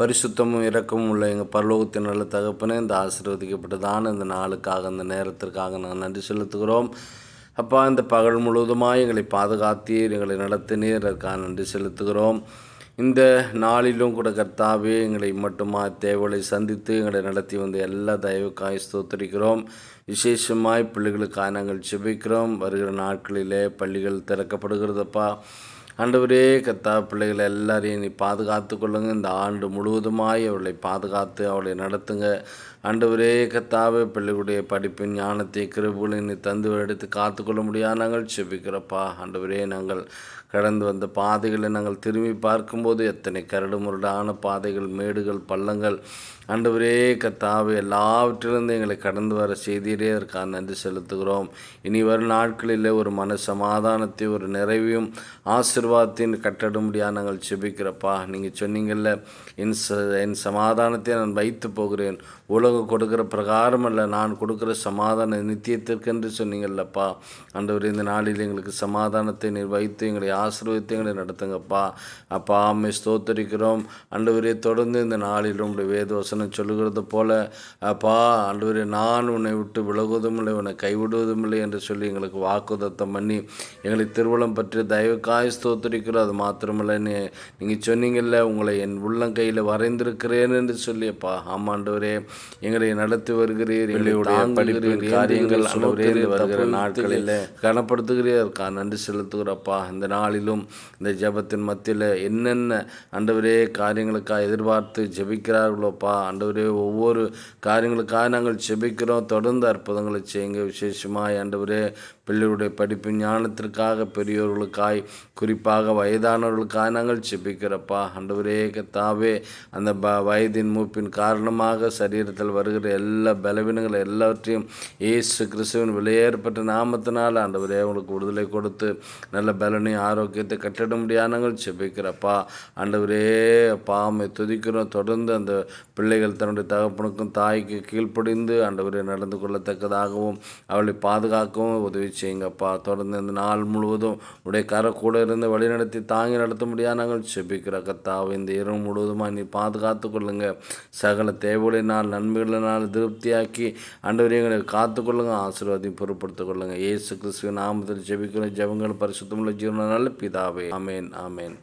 பரிசுத்தமும் இரக்கமும் உள்ள எங்கள் பரலோகத்தின் நல்ல தகப்பனே, இந்த ஆசீர்வதிக்கப்பட்டதான இந்த நாளுக்காக, இந்த நேரத்திற்காக நாங்கள் நன்றி செலுத்துகிறோம். அப்பா, இந்த பகல் முழுவதுமாய் எங்களை பாதுகாத்தீர், எங்களை நடத்தினீர், அதற்காக நன்றி செலுத்துகிறோம். இந்த நாளிலும் கூட கர்த்தாவே, எங்களை மட்டுமா தேவலை சந்தித்து எங்களை நடத்தி வந்த எல்லா தயவுக்காய் ஸ்தோத்திரிக்கிறோம். விசேஷமாய் பிள்ளைகளுக்காக நாங்கள் ஜெபிக்கிறோம். வருகிற நாட்களிலே பள்ளிகள் திறக்கப்படுகிறதப்பா. ஆண்டவரே கர்த்தா, பிள்ளைகள் எல்லாரையும் நீ பாதுகாத்து கொள்ளுங்க. இந்த ஆண்டு முழுவதுமாய் அவளை பாதுகாத்து அவளை நடத்துங்க. ஆண்டவரே கர்த்தாவே, பிள்ளைகளுடைய படிப்பின் ஞானத்தை கிருபைகளை நீ தந்து எடுத்து காத்துக்கொள்ள முடியாது நாங்கள் செபிக்கிறப்பா. ஆண்டவரே, நாங்கள் கடந்து வந்த பாதைகளை நாங்கள் திரும்பி பார்க்கும்போது எத்தனை கரடு முரடான பாதைகள், மேடுகள், பள்ளங்கள், ஆண்டவரே கர்த்தாவே, எல்லாவற்றிலிருந்து எங்களை கடந்து வர செய்தீரே, அதற்காக நன்றி செலுத்துகிறோம். இனி வரும் நாட்களில் ஒரு மன சமாதானத்தை, ஒரு நிறைவையும் ஆசீர்வாதத்தையும் கட்டட முடியாது நாங்கள் செபிக்கிறப்பா. நீங்கள் சொன்னீங்கல்ல, என் சமாதானத்தை நான் வைத்து போகிறேன், உலகம் கொடுக்குற பிரகாரம் அல்ல, நான் கொடுக்குற சமாதான நித்தியத்திற்கென்று சொன்னீங்கல்லப்பா. ஆண்டவரே, இந்த நாளில் எங்களுக்கு சமாதானத்தை நீர் வைத்து எங்களை ஆசீர்வதித்து எங்களை நடத்துங்கப்பா. அப்பா, அம்மை ஸ்தோத்தரிக்கிறோம். ஆண்டவரே, தொடர்ந்து இந்த நாளில் உங்களுடைய வேதவசனம் சொல்லுகிறது போல அப்பா, ஆண்டவரே, நான் உன்னை விட்டு விலகுவதும் இல்லை, உன்னை கைவிடுவதும் இல்லை என்று சொல்லி எங்களுக்கு வாக்குத்தத்தம் பண்ணி எங்களை திருவள்ளம் பற்றி தயவுக்காய் ஸ்தோத்தரிக்கிறோம். அது மாத்திரமல்ல, நீங்கள் சொன்னீங்கல்ல, உங்களை என் உள்ளங்கையில் வரைந்திருக்கிறேன் என்று சொல்லியப்பா. ஆமாண்டவரே, எங்களை நடத்தி வருகிறீர், எங்களுடைய படிப்பின் காரியங்கள் வருகிற நாட்களில் கனப்படுத்துகிறீர், நன்றி செலுத்துகிறப்பா. இந்த நாளிலும் இந்த ஜெபத்தின் மத்தியில் என்னென்ன ஆண்டவரே காரியங்களுக்காக எதிர்பார்த்து ஜெபிக்கிறார்களோப்பா, ஆண்டவரே, ஒவ்வொரு காரியங்களுக்காக நாங்கள் ஜெபிக்கிறோம். தொடர்ந்து அற்புதங்களை செய்யுங்க. விசேஷமாக ஆண்டவரே, பிள்ளைகளுடைய படிப்பின் ஞானத்திற்காக, பெரியோர்களுக்காய், குறிப்பாக வயதானவர்களுக்காக நாங்கள் ஜெபிக்கிறப்பா. ஆண்டவரே கர்த்தாவே, அந்த வயதின் மூப்பின் காரணமாக சரீரத்தில் வருகிற எல்லா பலவீனங்கள் எல்லாவற்றையும் இயேசு கிறிஸ்துவின் விலையேறப்பட்ட நாமத்தினால் ஆண்டவரே அவங்களுக்கு விடுதலை கொடுத்து நல்ல பலனையும் ஆரோக்கியத்தை கட்டிட முடியாது நாங்கள் ஜெபிக்கிறப்பா. ஆண்டவரே அப்பா, அம்மை துதிக்கிறோம். தொடர்ந்து அந்த பிள்ளைகள் தன்னுடைய தகப்பனுக்கும் தாய்க்கு கீழ்ப்படிந்து ஆண்டவரே நடந்து கொள்ளத்தக்கதாகவும் அவளை பாதுகாக்கவும் உதவி செய்யுங்கப்பா. தொடர்ந்து இந்த நாள் முழுவதும் உடைய கரை கூட இருந்து வழிநடத்தி தாங்கி நடத்த முடியாது நாங்கள் செபிக்கிற கர்த்தாவை இந்த இரவு முழுவதுமாக நீ பாதுகாத்து கொள்ளுங்க. சகல தேவைகளினால் நன்மைகளினால் திருப்தியாக்கி ஆண்டவரே எங்களை காத்துக்கொள்ளுங்க, ஆசீர்வாதம் பொருட்படுத்திக் கொள்ளுங்க. இயேசு கிறிஸ்துவின் நாமத்தில் ஜெபிக்கிற ஜெபங்கள் பரிசுத்தமுள்ள ஜீவன நல்ல பிதாவே. ஆமேன், ஆமேன்.